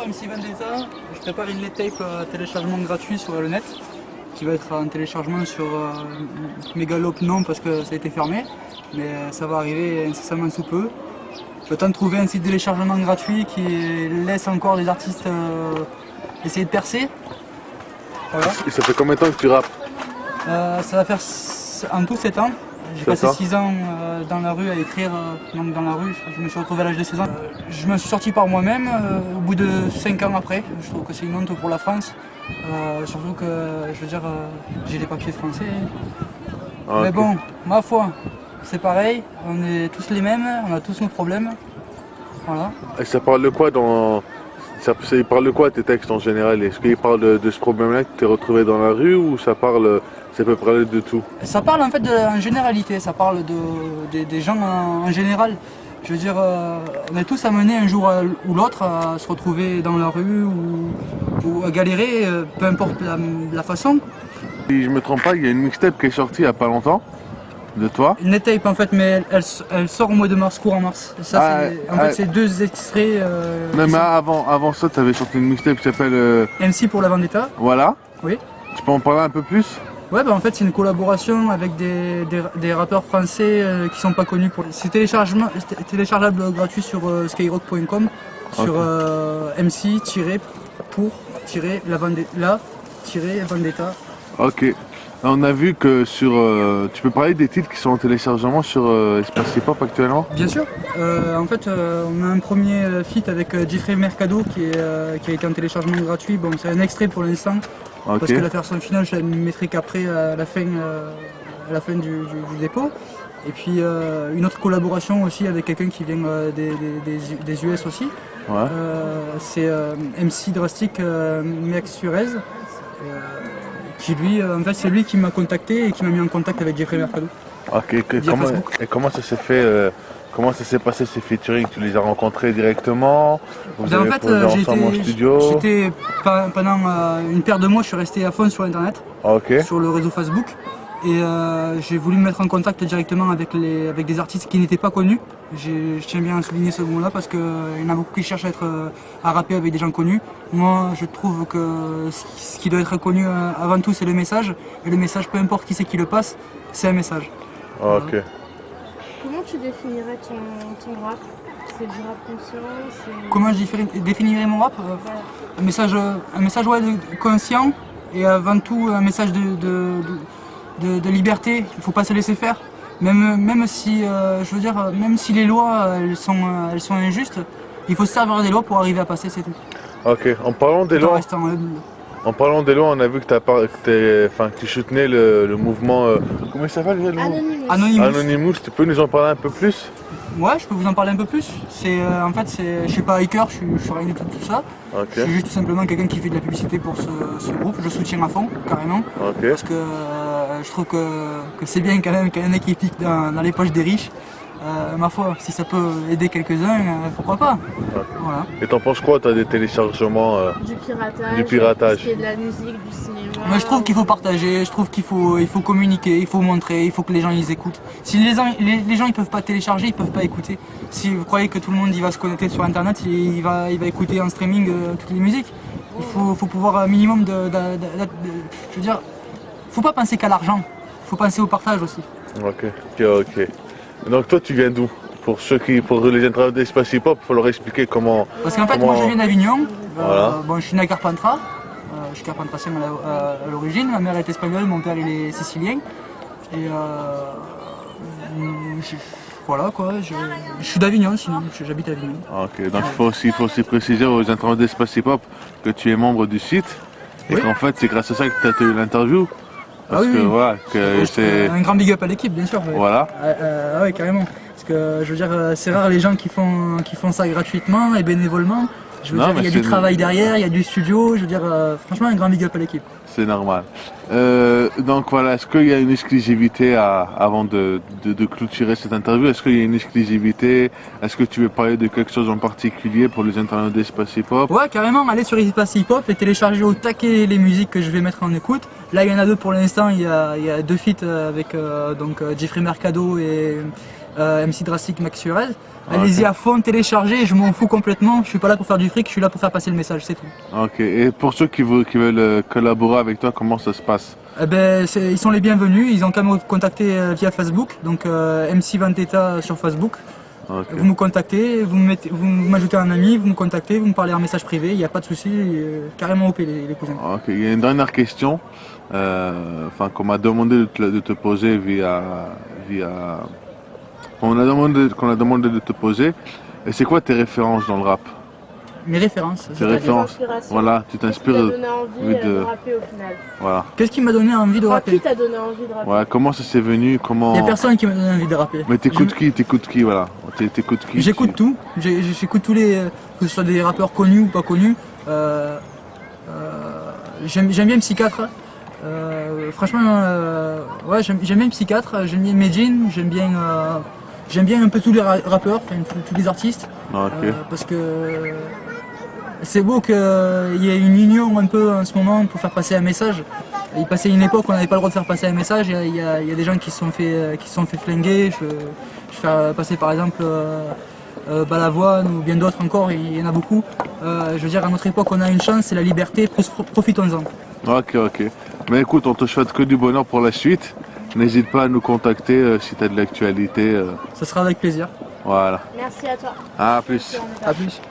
MC Vendetta, je prépare une net tape téléchargement gratuit sur le net, qui va être en téléchargement sur Megalope non parce que ça a été fermé, mais ça va arriver incessamment sous peu. Je tente de trouver un site de téléchargement gratuit qui laisse encore les artistes essayer de percer. Voilà. Et ça fait combien de temps que tu rappes? Ça va faire en tout 7 ans. J'ai passé 6 ans dans la rue à écrire, donc dans la rue, je me suis retrouvé à l'âge de 16 ans. Je me suis sorti par moi-même au bout de 5 ans après. Je trouve que c'est une honte pour la France, surtout que, je veux dire, j'ai les papiers français. Ah, mais okay. bon, ma foi, c'est pareil, on est tous les mêmes, on a tous nos problèmes. Voilà. Et ça parle de quoi dans... Ça parle de quoi tes textes en général? Est-ce qu'ils parlent de ce problème-là que tu t'es retrouvé dans la rue ou ça peut parler de tout? Ça parle en fait en généralité, ça parle des gens en général. Je veux dire, on est tous amenés un jour ou l'autre à se retrouver dans la rue ou à galérer, peu importe la façon. Si je me trompe pas, il y a une mixtape qui est sortie il n'y a pas longtemps, de toi. Une net tape en fait, mais elle sort au mois de mars, courant mars. Ça, en fait, c'est 2 extraits. Non mais avant ça, tu avais sorti une mixtape qui s'appelle... MC pour la Vendetta. Voilà. Oui. Tu peux en parler un peu plus? Ouais, bah en fait c'est une collaboration avec des rappeurs français qui sont pas connus. C'est téléchargeable gratuit sur skyrock.com, sur MC-pour-la-Vendetta. Ok. On a vu que sur... tu peux parler des titres qui sont en téléchargement sur Espace Hip Hop actuellement? Bien sûr. En fait, on a un premier feat avec Jeffrey Mercado qui a été en téléchargement gratuit. Bon, c'est un extrait pour l'instant. Okay. Parce que la version finale, je la mettrai qu'après, à la fin du dépôt. Et puis une autre collaboration aussi avec quelqu'un qui vient des US aussi. Ouais. C'est MC Drastic Mex Surez. Qui lui, en fait, c'est lui qui m'a contacté et qui m'a mis en contact avec Jeffrey Mercado. Ok, comment ça s'est fait? Comment ça s'est passé ces featuring? Tu les as rencontrés directement? Vous avez posé ensemble en studio? J'étais pendant une paire de mois, je suis resté à fond sur internet, sur le réseau Facebook, et j'ai voulu me mettre en contact directement avec des artistes qui n'étaient pas connus. Je tiens bien à souligner ce mot-là parce qu'il y en a beaucoup qui cherchent à rapper avec des gens connus. Moi, je trouve que ce qui doit être connu avant tout, c'est le message, et le message, peu importe qui c'est qui le passe, c'est un message. Ok. Comment tu définirais ton rap? C'est du rap conscient? Comment je définirais mon rap? Un message ouais, conscient et avant tout un message de liberté. Il ne faut pas se laisser faire. Même si, je veux dire, même si les lois elles sont injustes, il faut se servir des lois pour arriver à passer, c'est tout. Ok, en parlant des lois. En parlant des lois, on a vu que tu soutenais le mouvement... comment il s'appelle déjà? Anonymous. Tu peux nous en parler un peu plus? Ouais, je peux vous en parler un peu plus. En fait, je suis pas hacker, je suis rien du tout ça. Je suis juste tout simplement quelqu'un qui fait de la publicité pour ce groupe. Je soutiens à fond, carrément. Parce que je trouve que c'est bien quand même qu'il y en ait qui piquent dans les poches des riches. Ma foi, si ça peut aider quelques-uns, pourquoi pas. Voilà. Et t'en penses quoi, t'as des téléchargements du piratage, de la musique, du cinéma? Mais je trouve qu'il faut partager, je trouve qu'il faut communiquer, il faut montrer, il faut que les gens ils écoutent. Si les gens ils peuvent pas télécharger, ils peuvent pas écouter. Si vous croyez que tout le monde il va se connecter sur internet, il va écouter en streaming toutes les musiques. Il faut pouvoir un minimum je veux dire, faut pas penser qu'à l'argent, faut penser au partage aussi. Ok. Donc toi tu viens d'où? Pour les internautes d'Espace Hip Hop, il faut leur expliquer comment... Parce qu'en fait moi je viens d'Avignon, bon, je suis né à Carpentras, je suis carpentracien à l'origine, ma mère est espagnole, mon père il est sicilien. Et voilà quoi, je suis d'Avignon sinon, j'habite à Avignon. Ok, donc il faut aussi préciser aux internautes d'Espace Hip Hop que tu es membre du site et qu'en fait c'est grâce à ça que tu as eu l'interview. Parce que voilà, c'est... Un grand big up à l'équipe, bien sûr. Voilà. Ouais, carrément. Parce que je veux dire, c'est rare les gens qui font ça gratuitement et bénévolement. Je veux dire, il y a du travail derrière, il y a du studio. Je veux dire, franchement, un grand big up à l'équipe. C'est normal. Donc voilà, est-ce qu'il y a une exclusivité avant de clôturer cette interview? Est-ce qu'il y a une exclusivité? Est-ce que tu veux parler de quelque chose en particulier pour les internautes d'Espace Hip Hop? Ouais, carrément, allez sur Espace Hip Hop et télécharger au taquet les musiques que je vais mettre en écoute. Là, il y en a 2 pour l'instant. Il y a 2 feats avec Jeffrey Mercado et MC Drastic, Max Suarez. Allez-y à fond, téléchargez, je m'en fous complètement, je suis pas là pour faire du fric, je suis là pour faire passer le message, c'est tout. Ok, et pour ceux qui veulent collaborer avec toi, comment ça se passe? Eh ben, ils sont les bienvenus, ils ont qu'à me contacter via Facebook, donc MC Vendetta sur Facebook. Okay. Vous me contactez, vous m'ajoutez un ami, vous me contactez, vous me parlez en message privé, il n'y a pas de souci, carrément OP les cousins. Ok, il y a une dernière question qu'on m'a demandé de te poser qu'on a demandé de te poser. Et c'est quoi tes références dans le rap? Mes références. Tes références. Voilà, tu t'inspires de rapper au final. Voilà. Qu'est-ce qui m'a donné envie de rapper? Qui t'a donné envie de rapper? Ouais, comment ça s'est venu? Comment... Il n'y a personne qui m'a donné envie de rapper. Mais t'écoutes qui, voilà. T'écoutes qui? J'écoute tout. J'écoute tous les... que ce soit des rappeurs connus ou pas connus. J'aime bien Psychiatre. Franchement, ouais, j'aime bien Psychiatre, j'aime bien Medjin, j'aime bien un peu tous les rappeurs, enfin, tous les artistes. Okay. Parce que c'est beau qu'il y ait une union un peu en ce moment pour faire passer un message. Il passait une époque où on n'avait pas le droit de faire passer un message, il y a des gens qui se sont fait flinguer. Je fais passer par exemple Balavoine ou bien d'autres encore, il y en a beaucoup. Je veux dire, à notre époque on a une chance, c'est la liberté, profitons-en. Ok. Mais écoute, on te souhaite que du bonheur pour la suite. N'hésite pas à nous contacter si tu as de l'actualité. Ça sera avec plaisir. Voilà. Merci à toi. À plus. À plus.